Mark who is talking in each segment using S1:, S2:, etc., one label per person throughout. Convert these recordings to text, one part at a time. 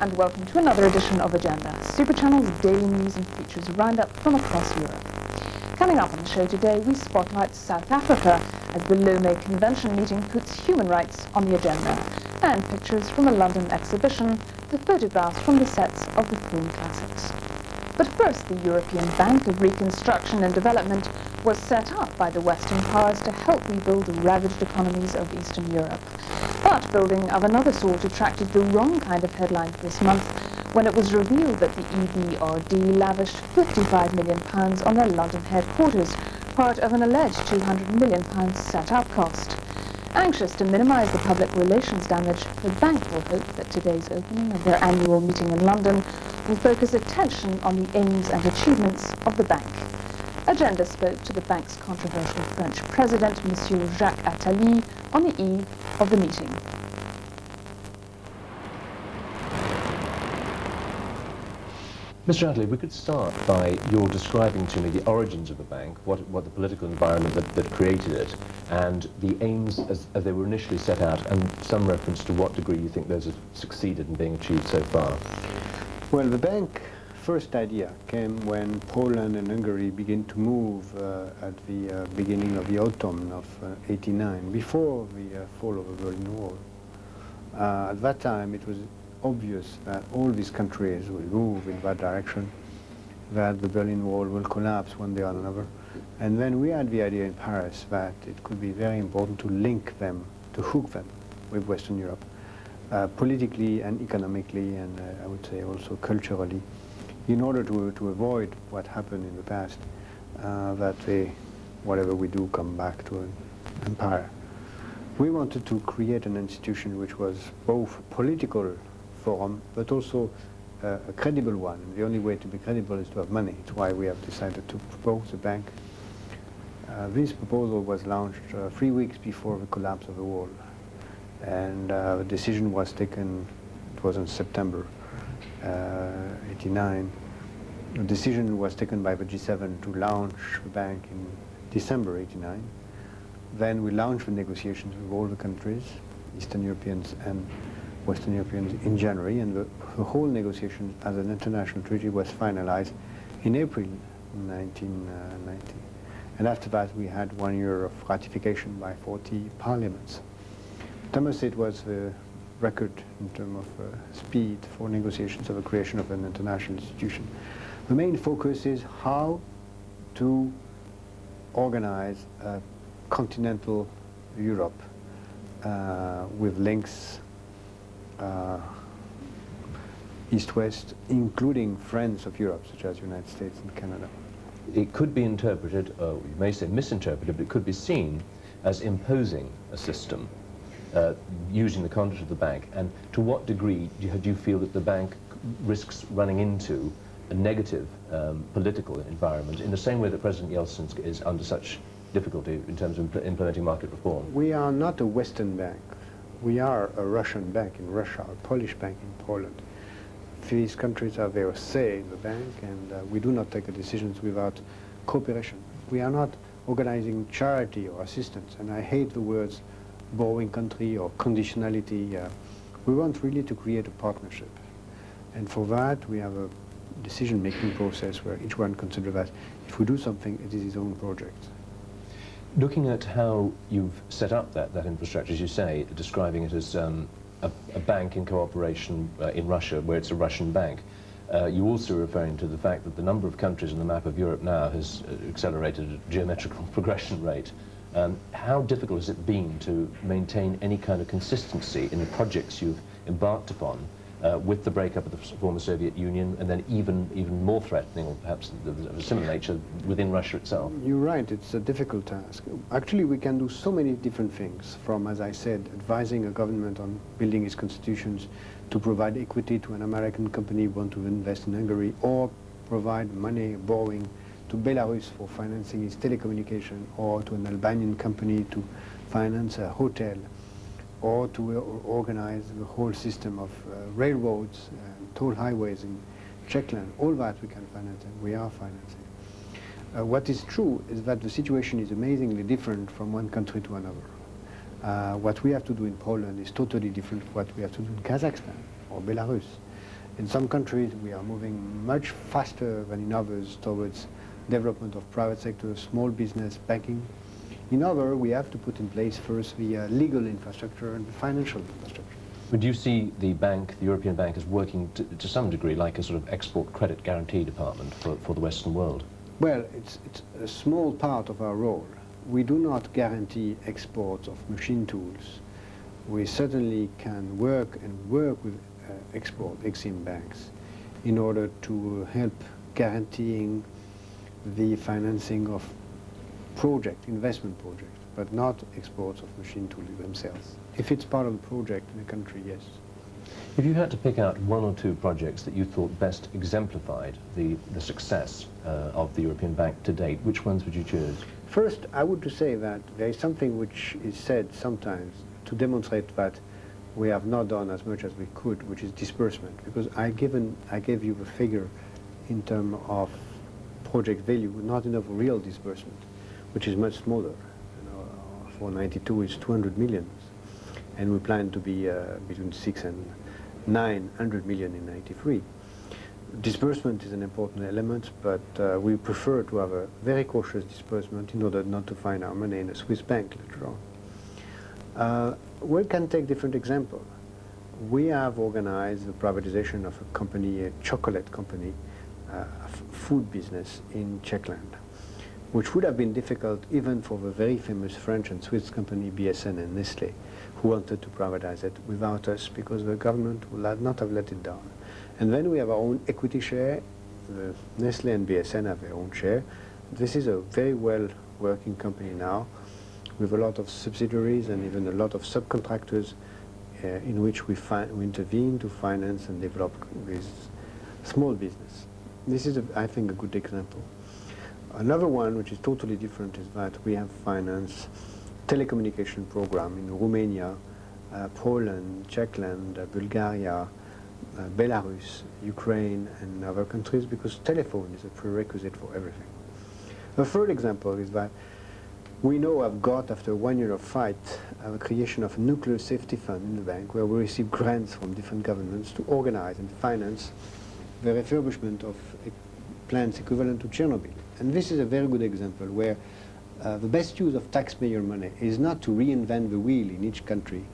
S1: and welcome to another edition of Agenda, Super Channel's daily news and features roundup from across Europe. Coming up on the show today, we spotlight South Africa as the Lome Convention meeting puts human rights on the agenda, and pictures from a London exhibition, the photographs from the sets of the film classics. But first, the European Bank of Reconstruction and Development was set up by the Western powers to help rebuild the ravaged economies of Eastern Europe. But building of another sort attracted the wrong kind of headlines this month when it was revealed that the EBRD lavished £55 million on their London headquarters, part of an alleged £200 million set-up cost. Anxious to minimise the public relations damage, the bank will hope that today's opening of their annual meeting in London will focus attention on the aims and achievements of the bank. Agenda spoke to the bank's controversial French president, Monsieur Jacques Attali, on the eve of the meeting.
S2: Mr. Attali, we could start by your describing to me the origins of the bank, what the political environment that created it, and the aims as they were initially set out, and some reference to what degree you think those have succeeded in being achieved so far.
S3: Well, the bank first idea came when Poland and Hungary began to move at the beginning of the autumn of '89, before the fall of the Berlin Wall. At that time, it was obvious that all these countries will move in that direction, that the Berlin Wall will collapse one day or another. And then we had the idea in Paris that it could be very important to link them, to hook them with Western Europe, politically and economically, and I would say also culturally, in order to avoid what happened in the past, that whatever we do, come back to an empire. We wanted to create an institution which was both political forum, but also a credible one. And the only way to be credible is to have money. It's why we have decided to propose a bank. This proposal was launched 3 weeks before the collapse of the wall. And the decision was taken, it was in September '89. The decision was taken by the G7 to launch the bank in December '89. Then we launched the negotiations with all the countries, Eastern Europeans and Western Europeans, in January, and the whole negotiation as an international treaty was finalized in April 1990. And after that, we had 1 year of ratification by 40 parliaments. I must say it was the record in terms of speed for negotiations of the creation of an international institution. The main focus is how to organize continental Europe with links east-west, including friends of Europe, such as the United States and Canada.
S2: It could be interpreted, or you may say misinterpreted, but it could be seen as imposing a system using the conduct of the bank. And to what degree do you feel that the bank risks running into a negative political environment in the same way that President Yeltsin is under such difficulty in terms of implementing market reform?
S3: We are not a Western bank. We are a Russian bank in Russia, a Polish bank in Poland. These countries have their say in the bank, and we do not take decisions without cooperation. We are not organizing charity or assistance, and I hate the words borrowing country or conditionality. We want really to create a partnership. And for that, we have a decision-making process where each one considers that if we do something, it is his own project.
S2: Looking at how you've set up that infrastructure, as you say, describing it as a bank in cooperation in Russia, where it's a Russian bank, you also referring to the fact that the number of countries on the map of Europe now has accelerated at a geometrical progression rate. How difficult has it been to maintain any kind of consistency in the projects you've embarked upon with the breakup of the former Soviet Union, and then even more threatening, or perhaps of a similar nature, within Russia itself?
S3: You're right, it's a difficult task. Actually, we can do so many different things, from, as I said, advising a government on building its constitutions, to provide equity to an American company who want to invest in Hungary, or provide money, borrowing, to Belarus for financing its telecommunication, or to an Albanian company to finance a hotel, or to organize the whole system of railroads and toll highways in Czechland. All that we can finance, and we are financing. What is true is that the situation is amazingly different from one country to another. What we have to do in Poland is totally different from what we have to do in Kazakhstan or Belarus. In some countries, we are moving much faster than in others towards development of private sector, small business, banking. In others, we have to put in place first the legal infrastructure and the financial infrastructure.
S2: Would you see the bank, the European Bank, as working to some degree like a sort of export credit guarantee department for the Western world?
S3: Well, it's a small part of our role. We do not guarantee exports of machine tools. We certainly can work with Exim banks in order to help guaranteeing the financing of investment projects, but not exports of machine tools themselves. If it's part of the project in a country, yes.
S2: If you had to pick out one or two projects that you thought best exemplified the success of the European Bank to date, which ones would you choose?
S3: First, I would say that there is something which is said sometimes to demonstrate that we have not done as much as we could, which is disbursement. Because I gave you the figure in terms of project value, not enough real disbursement, which is much smaller. You know, for 92 is 200 million, and we plan to be between 6 and 900 million in 93. Disbursement is an important element, but we prefer to have a very cautious disbursement in order not to find our money in a Swiss bank later on. We can take different examples. We have organized the privatization of a company, a chocolate company, a food business in Czechland, which would have been difficult even for the very famous French and Swiss company BSN and Nestlé, who wanted to privatize it without us because the government would not have let it down. And then we have our own equity share. The Nestlé and BSN have their own share. This is a very well working company now, with a lot of subsidiaries and even a lot of subcontractors in which we intervene to finance and develop this small business. This is, I think, a good example. Another one, which is totally different, is that we have financed telecommunication program in Romania, Poland, Czechland, Bulgaria, Belarus, Ukraine, and other countries, because telephone is a prerequisite for everything. The third example is that we know I've got, after 1 year of fight, the creation of a nuclear safety fund in the bank, where we receive grants from different governments to organize and finance the refurbishment of plants equivalent to Chernobyl. And this is a very good example where the best use of taxpayer money is not to reinvent the wheel in each country,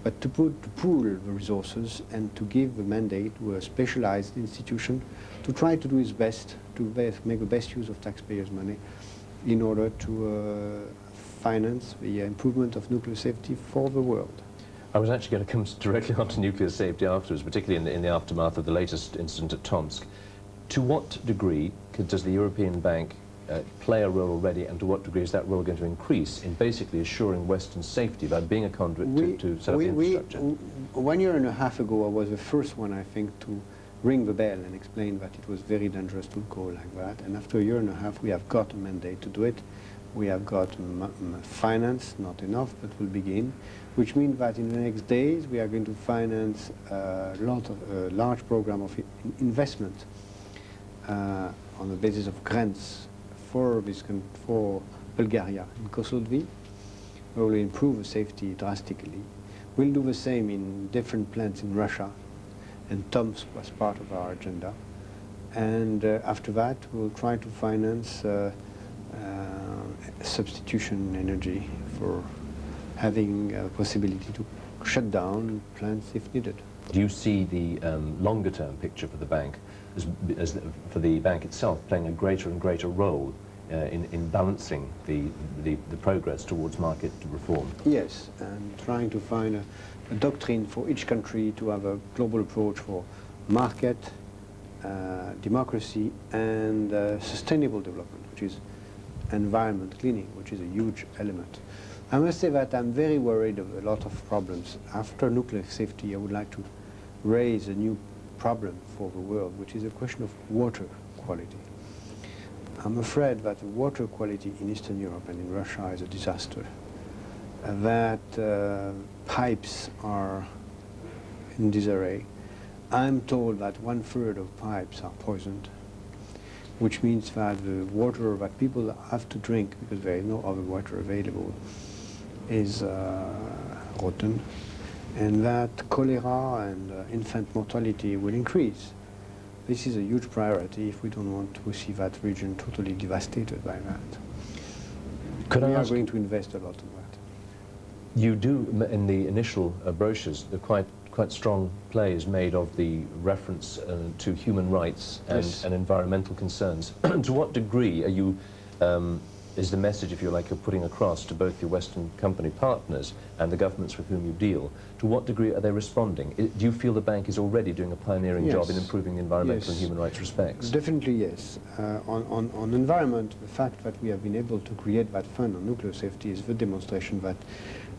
S3: but to pool the resources and to give the mandate to a specialized institution to try to do its best to make the best use of taxpayers' money in order to finance the improvement of nuclear safety for the world.
S2: I was actually going to come directly onto nuclear safety afterwards, particularly in the aftermath of the latest incident at Tomsk. To what degree does the European Bank play a role already, and to what degree is that role going to increase in basically assuring Western safety by being a conduit to set up the infrastructure?
S3: 1 year and a half ago, I was the first one, I think, to ring the bell and explain that it was very dangerous to go like that. And after a year and a half, we have got a mandate to do it. We have got finance, not enough, but we'll begin, which means that in the next days, we are going to finance a large program of investment on the basis of grants for Bulgaria and Kosovo. We will improve the safety drastically. We'll do the same in different plants in Russia, and Tomsk was part of our agenda. And after that, we'll try to finance substitution energy for having a possibility to shut down plants if needed.
S2: Do you see the longer-term picture for the bank, for the bank itself, playing a greater and greater role in balancing the progress towards market reform?
S3: Yes, and trying to find a doctrine for each country to have a global approach for market, democracy, and sustainable development, which is environment cleaning, which is a huge element. I must say that I'm very worried of a lot of problems. After nuclear safety, I would like to raise a new problem for the world, which is a question of water quality. I'm afraid that the water quality in Eastern Europe and in Russia is a disaster. That pipes are in disarray. I'm told that 1/3 of pipes are poisoned, which means that the water that people have to drink, because there is no other water available, is rotten. and that cholera and infant mortality will increase. This is a huge priority if we don't want to see that region totally devastated by that. We are going to invest a lot in that.
S2: You do, in the initial brochures, quite strong play is made of the reference to human rights and,
S3: yes.
S2: and environmental concerns. To what degree are you, is the message, if you like, you're putting across to both your Western company partners and the governments with whom you deal, to what degree are they responding? Do you feel the bank is already doing a pioneering
S3: yes.
S2: job in improving the environmental
S3: yes.
S2: and human rights respects?
S3: Definitely yes. On environment, the fact that we have been able to create that fund on nuclear safety is the demonstration that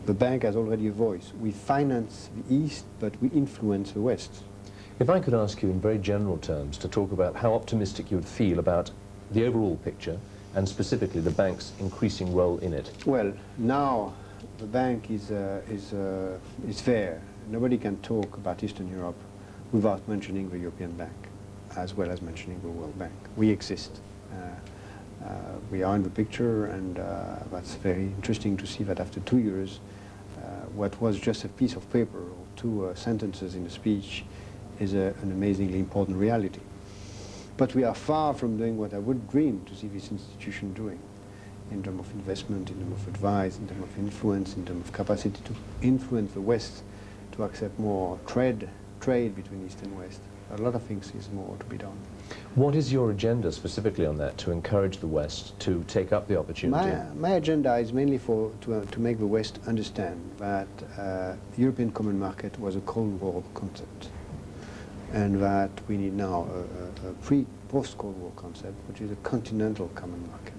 S3: the bank has already a voice. We finance the East, but we influence the West.
S2: If I could ask you in very general terms to talk about how optimistic you would feel about the overall picture and specifically the bank's increasing role in it.
S3: Well, now the bank is there. Nobody can talk about Eastern Europe without mentioning the European Bank, as well as mentioning the World Bank. We exist. We are in the picture, and that's very interesting to see that after 2 years, what was just a piece of paper or two sentences in a speech is an amazingly important reality. But we are far from doing what I would dream to see this institution doing in terms of investment, in terms of advice, in terms of influence, in terms of capacity to influence the West to accept more trade between East and West. A lot of things is more to be done.
S2: What is your agenda specifically on that to encourage the West to take up the opportunity?
S3: My agenda is mainly to make the West understand that European Common Market was a Cold War concept, and that we need now a post-Cold War concept, which is a continental common market.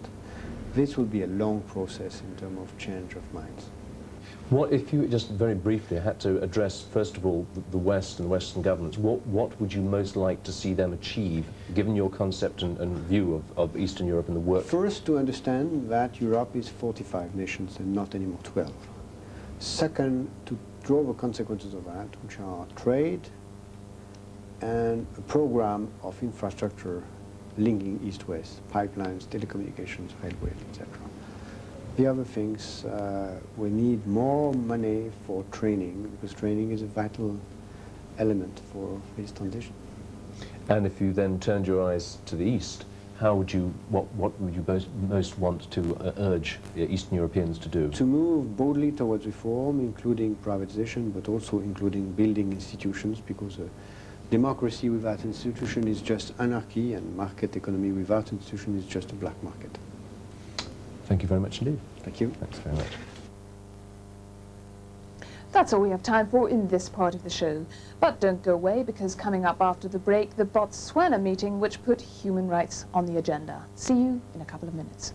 S3: This will be a long process in terms of change of minds.
S2: What, if you just very briefly had to address, first of all, the West and Western governments, what would you most like to see them achieve, given your concept and view of Eastern Europe and the work?
S3: First, to understand that Europe is 45 nations and not anymore 12. Second, to draw the consequences of that, which are trade and a program of infrastructure linking East-West, pipelines, telecommunications, railways, etc. The other things, we need more money for training, because training is a vital element for this transition.
S2: And if you then turned your eyes to the East, how would you, what would you most want to urge Eastern Europeans to do?
S3: To move boldly towards reform, including privatization, but also including building institutions, because democracy without institution is just anarchy, and market economy without institution is just a black market.
S2: Thank you very much indeed.
S3: Thank you.
S2: Thanks very much.
S1: That's all we have time for in this part of the show. But don't go away, because coming up after the break, the Botswana meeting which put human rights on the agenda. See you in a couple of minutes.